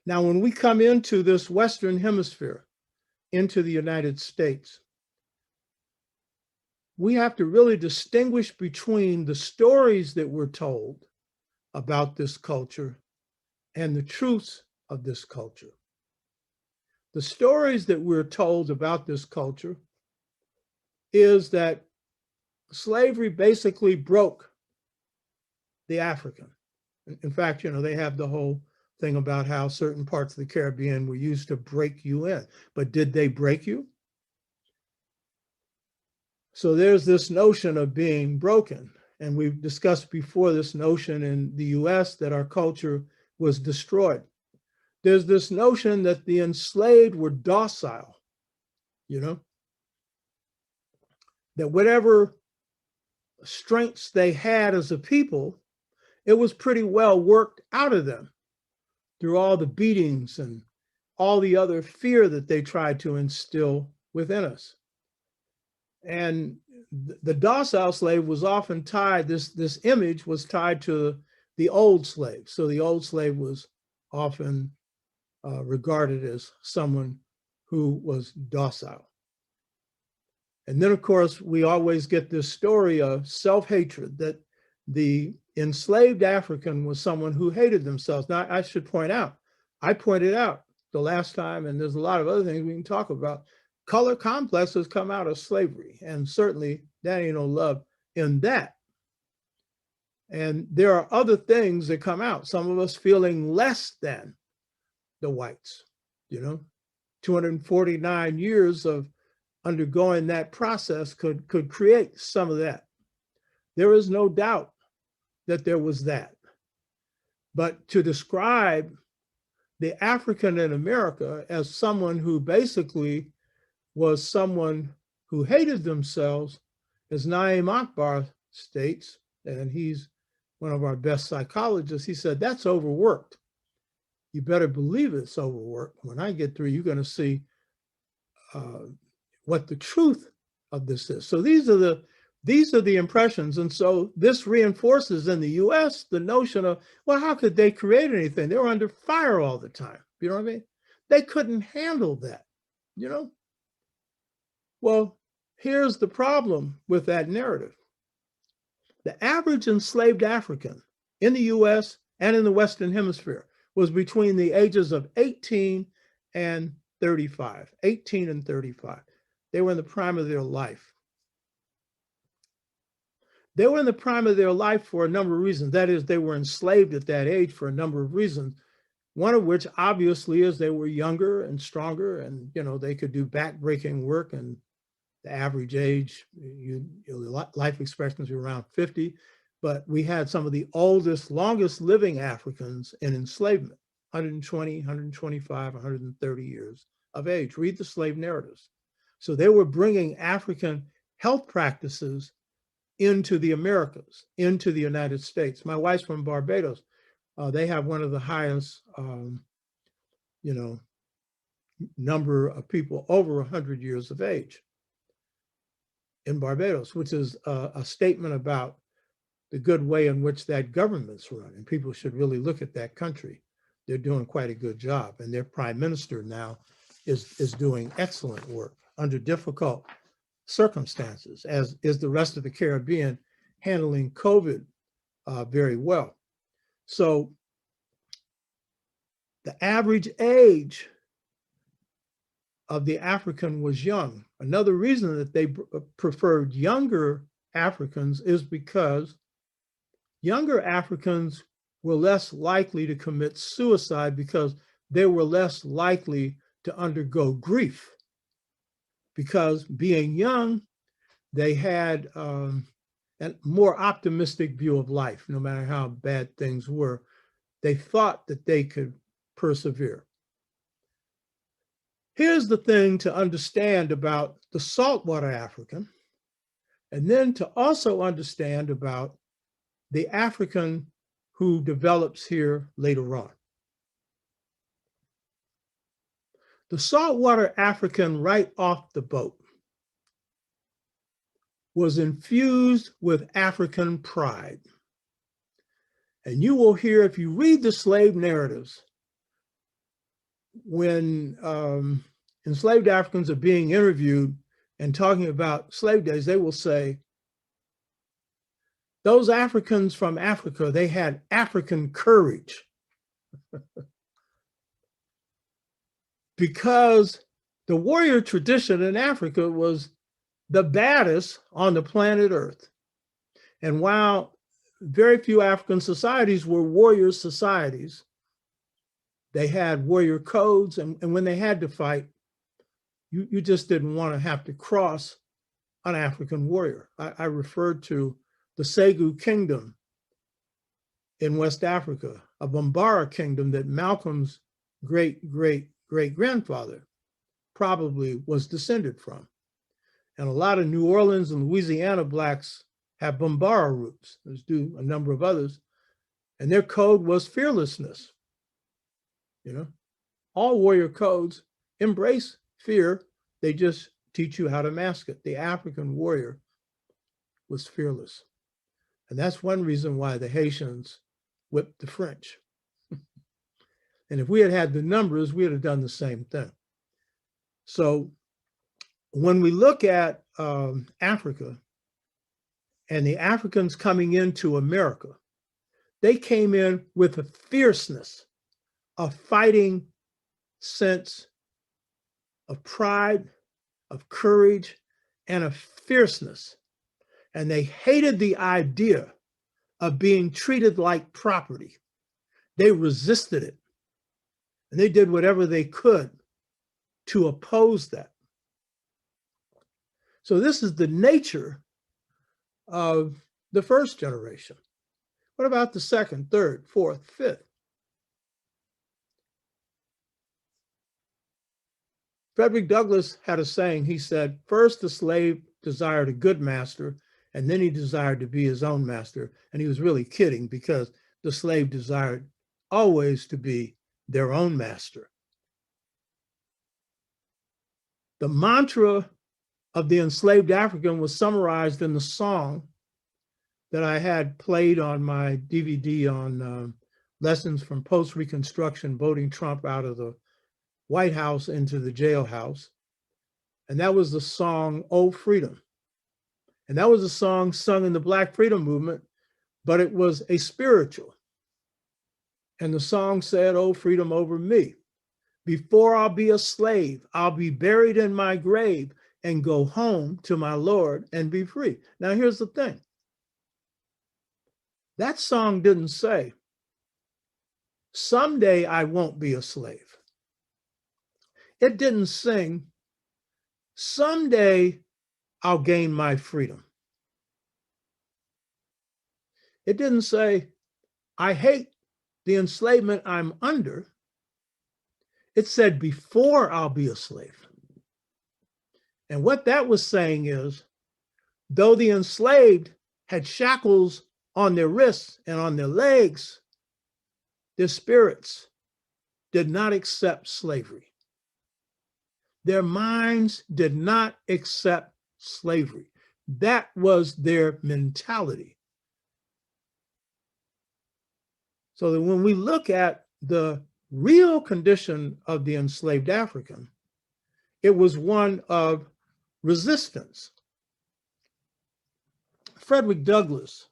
Now, when we come into this Western Hemisphere, into the United States, we have to really distinguish between the stories that we're told about this culture and the truths of this culture. The stories that we're told about this culture is that slavery basically broke the African. In fact, they have the whole thing about how certain parts of the Caribbean were used to break you in. But did they break you? So there's this notion of being broken. And we've discussed before this notion in the US that our culture was destroyed. There's this notion that the enslaved were docile, that whatever strengths they had as a people, it was pretty well worked out of them through all the beatings and all the other fear that they tried to instill within us. And the docile slave was often tied, this image was tied to the old slave. So the old slave was often regarded as someone who was docile. And then, of course, we always get this story of self-hatred, that the enslaved African was someone who hated themselves. Now, I should point out, I pointed out the last time, and there's a lot of other things we can talk about, color complexes come out of slavery, and certainly that ain't no love in that. And there are other things that come out, some of us feeling less than the whites, 249 years of undergoing that process could create some of that. There is no doubt that there was that. But to describe the African in America as someone who basically was someone who hated themselves, as Naim Akbar states, and he's one of our best psychologists, he said, that's overworked. You better believe it's overworked. When I get through, you're going to see what the truth of this is. So these are the impressions. And so this reinforces in the US the notion of, well, how could they create anything? They were under fire all the time. You know what I mean? They couldn't handle that, Well, here's the problem with that narrative. The average enslaved African in the US and in the Western Hemisphere was between the ages of 18 and 35, 18 and 35. They were in the prime of their life. They were in the prime of their life for a number of reasons. That is, they were enslaved at that age for a number of reasons. One of which obviously is they were younger and stronger, and they could do back-breaking work, and the average age, life expectancy around 50. But we had some of the oldest, longest living Africans in enslavement, 120, 125, 130 years of age. Read the slave narratives. So they were bringing African health practices into the Americas, into the United States. My wife's from Barbados. They have one of the highest, number of people over 100 years of age in Barbados, which is a statement about the good way in which that government's run. And people should really look at that country. They're doing quite a good job. And their prime minister now is doing excellent work under difficult circumstances, as is the rest of the Caribbean handling COVID very well. So the average age of the African was young. Another reason that they preferred younger Africans is because younger Africans were less likely to commit suicide because they were less likely to undergo grief. Because being young, they had a more optimistic view of life, no matter how bad things were. They thought that they could persevere. Here's the thing to understand about the saltwater African, and then to also understand about the African who develops here later on. The saltwater African right off the boat was infused with African pride. And you will hear, if you read the slave narratives, when enslaved Africans are being interviewed and talking about slave days, they will say, those Africans from Africa, they had African courage. Because the warrior tradition in Africa was the baddest on the planet Earth. And while very few African societies were warrior societies, they had warrior codes. And when they had to fight, you just didn't want to have to cross an African warrior. I referred to the Segu kingdom in West Africa, a Bambara kingdom that Malcolm's great-great-great-grandfather probably was descended from. And a lot of New Orleans and Louisiana Blacks have Bambara roots, as do a number of others. And their code was fearlessness. You know, all warrior codes embrace fear. They just teach you how to mask it. The African warrior was fearless. And that's one reason why the Haitians whipped the French. And if we had had the numbers, we'd have done the same thing. So when we look at Africa and the Africans coming into America, they came in with a fierceness, a fighting sense of pride, of courage, and of fierceness. And they hated the idea of being treated like property. They resisted it. And they did whatever they could to oppose that. So this is the nature of the first generation. What about the second, third, fourth, fifth? Frederick Douglass had a saying. He said, first the slave desired a good master, and then he desired to be his own master. And he was really kidding, because the slave desired always to be their own master. The mantra of the enslaved African was summarized in the song that I had played on my DVD on lessons from post-Reconstruction, voting Trump out of the White House into the jailhouse. And that was the song, "Oh Freedom." And that was a song sung in the Black Freedom Movement, but it was a spiritual. And the song said, "Oh, freedom over me. Before I'll be a slave, I'll be buried in my grave and go home to my Lord and be free." Now, here's the thing. That song didn't say, someday I won't be a slave. It didn't sing, someday I'll gain my freedom. It didn't say, I hate the enslavement I'm under. It said, before I'll be a slave. And what that was saying is, though the enslaved had shackles on their wrists and on their legs, their spirits did not accept slavery. Their minds did not accept slavery. That was their mentality. So that when we look at the real condition of the enslaved African, it was one of resistance. Frederick Douglass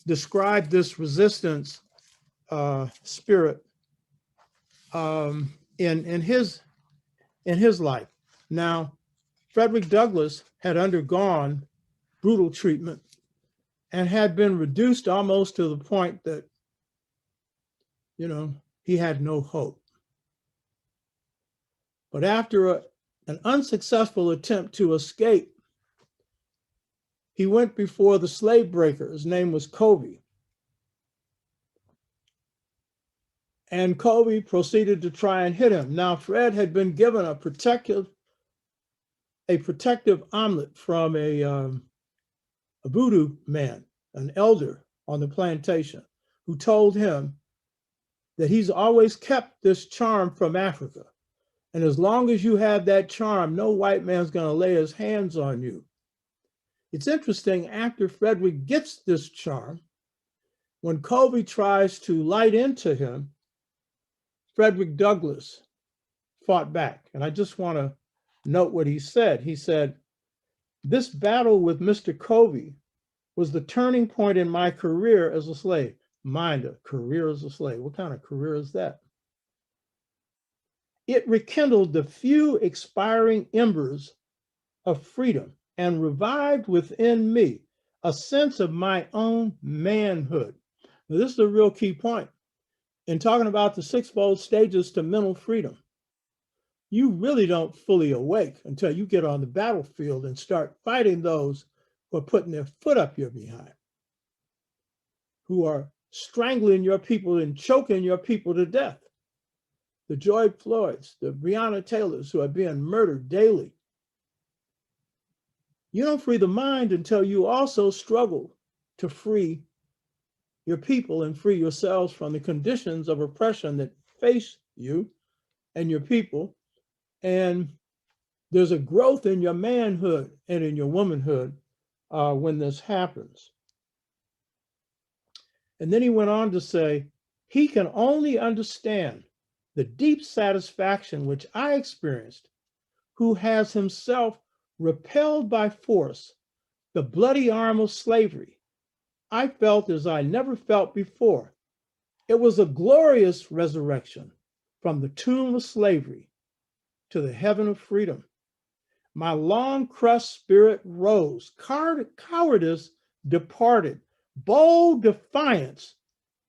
described this resistance spirit in his life. Now, Frederick Douglass had undergone brutal treatment and had been reduced almost to the point that, you know, he had no hope. But after an unsuccessful attempt to escape, he went before the slave breaker. His name was Kobe. And Kobe proceeded to try and hit him. Now, Fred had been given a protective omelet from a voodoo man, an elder on the plantation, who told him that he's always kept this charm from Africa. And as long as you have that charm, no white man's going to lay his hands on you. It's interesting, after Frederick gets this charm, when Kobe tries to light into him, Frederick Douglass fought back. And I just want to note what he said. He said, "This battle with Mr. Covey was the turning point in my career as a slave." Mind, a career as a slave. What kind of career is that? "It rekindled the few expiring embers of freedom and revived within me a sense of my own manhood." Now, this is a real key point in talking about the sixfold stages to mental freedom. You really don't fully awake until you get on the battlefield and start fighting those who are putting their foot up your behind, who are strangling your people and choking your people to death. The George Floyds, the Breonna Taylors who are being murdered daily. You don't free the mind until you also struggle to free your people and free yourselves from the conditions of oppression that face you and your people. And there's a growth in your manhood and in your womanhood when this happens. And then he went on to say, he can only understand the deep satisfaction which I experienced, who has himself repelled by force the bloody arm of slavery. I felt as I never felt before. It was a glorious resurrection from the tomb of slavery to the heaven of freedom. My long crushed spirit rose, cowardice departed, bold defiance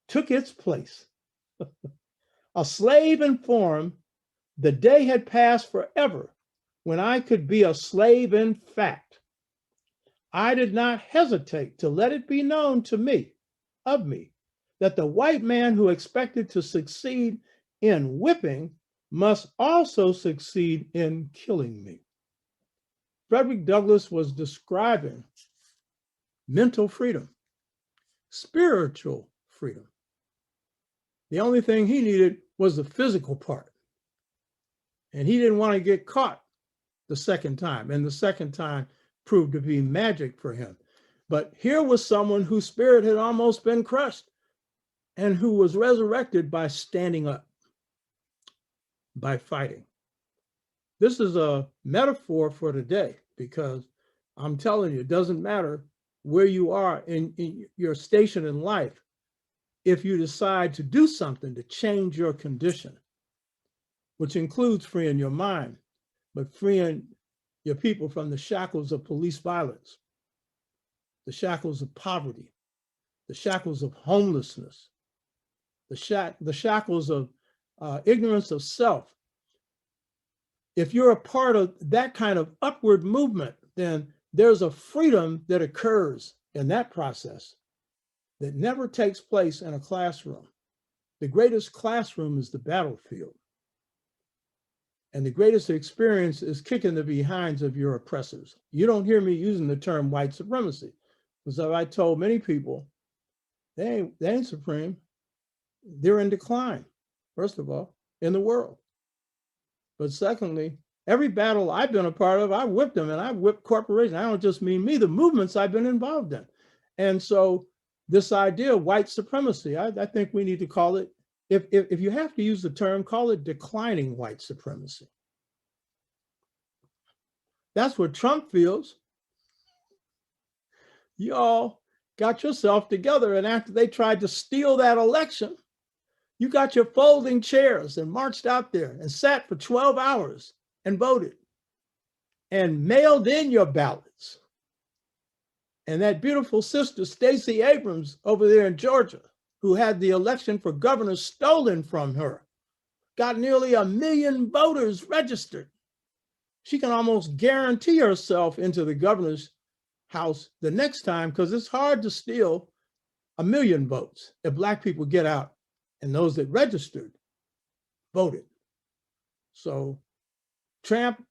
took its place. A slave in form, the day had passed forever when I could be a slave in fact. I did not hesitate to let it be known to me, of me, that the white man who expected to succeed in whipping must also succeed in killing me. Frederick Douglass was describing mental freedom, spiritual freedom. The only thing he needed was the physical part. And he didn't want to get caught the second time. And the second time proved to be magic for him. But here was someone whose spirit had almost been crushed and who was resurrected by standing up, by fighting. This is a metaphor for today, because I'm telling you, it doesn't matter where you are in your station in life. If you decide to do something to change your condition, which includes freeing your mind, but freeing your people from the shackles of police violence, the shackles of poverty, the shackles of homelessness, the shackles of ignorance of self. If you're a part of that kind of upward movement, then there's a freedom that occurs in that process that never takes place in a classroom. The greatest classroom is the battlefield. And the greatest experience is kicking the behinds of your oppressors. You don't hear me using the term white supremacy, because I told many people, they ain't supreme. They're in decline, first of all, in the world. But secondly, every battle I've been a part of, I whipped them, and I whipped corporations. I don't just mean me, the movements I've been involved in. And so this idea of white supremacy, I think we need to call it, if you have to use the term, call it declining white supremacy. That's what Trump feels. Y'all got yourself together, and after they tried to steal that election, you got your folding chairs and marched out there and sat for 12 hours and voted and mailed in your ballots. And that beautiful sister, Stacey Abrams, over there in Georgia, who had the election for governor stolen from her, got nearly 1 million voters registered. She can almost guarantee herself into the governor's house the next time, because it's hard to steal 1 million votes if Black people get out and those that registered voted. So Trump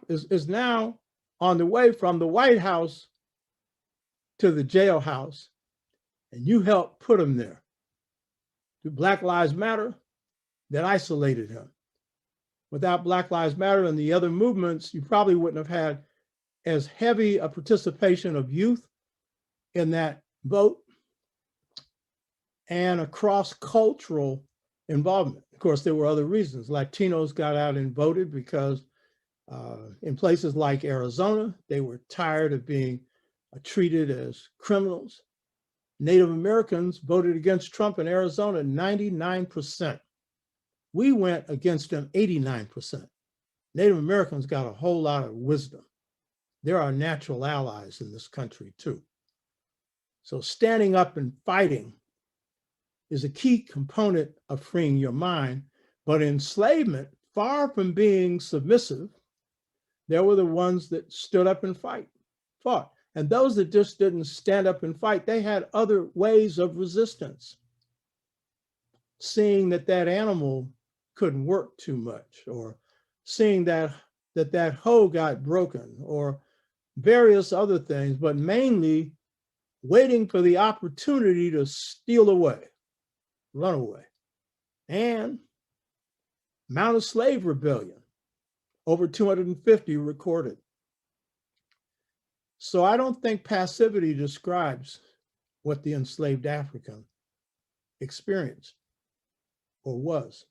is now on the way from the White House to the jailhouse, and you helped put him there. The Black Lives Matter that isolated him. Without Black Lives Matter and the other movements, you probably wouldn't have had as heavy a participation of youth in that vote and a cross-cultural involvement. Of course, there were other reasons. Latinos got out and voted because in places like Arizona, they were tired of being treated as criminals. Native Americans voted against Trump in Arizona 99%. We went against them 89%. Native Americans got a whole lot of wisdom. They're our natural allies in this country too. So standing up and fighting is a key component of freeing your mind. But enslavement, far from being submissive, there were the ones that stood up and fought. And those that just didn't stand up and fight, they had other ways of resistance. Seeing that animal couldn't work too much, or seeing that hoe got broken, or various other things, but mainly waiting for the opportunity to steal away, run away. And Mounted Slave Rebellion, over 250 recorded. So I don't think passivity describes what the enslaved African experienced or was.